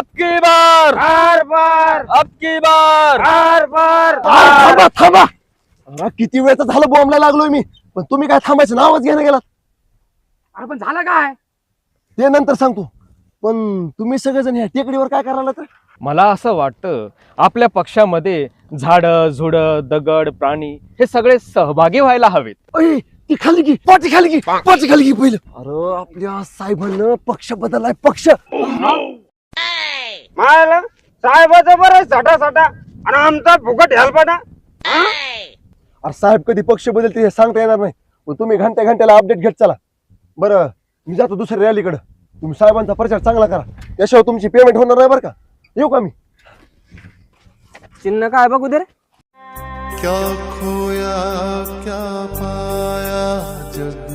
अब की बार, हर बार, अब की बार, हर बार. थांबा थांबा. अरे किती वेळचं झालं बॉम्बला लागलोय मी, पण तुम्ही काय थांबायचं नावच घेणं गेलात. अरे पण झालं काय? ते नंतर सांगतो. पण तुम्ही सगळेजण ह्या टेकडीवर काय करायला तर? मला असं वाटतं आपल्या पक्षामध्ये झाडं झुडं दगड प्राणी हे सगळे सहभागी व्हायला हवेत. अय ती खाली की पाठी खाली की पाठी खाली की पहिलं. अरे आपल्या साहेबांना पक्ष बदललाय पक्ष. मायला साहेबाचं बरं साठा आणि आमचा फुकट हेल्पटा. अरे साहेब कधी पक्ष बदलते हे सांगता येणार नाही, पण तुम्ही घंट्याला अपडेट घेत चला. बरं मी जातो दुसऱ्या रॅलीकडे. तुम्ही साहेबांचा प्रचार चांगला करा, त्याशिवाय तुमची पेमेंट होणार नाही बरं का. येऊ का मी? चिन्ह काय बघू दे रे. क्या खोया क्या पाया जग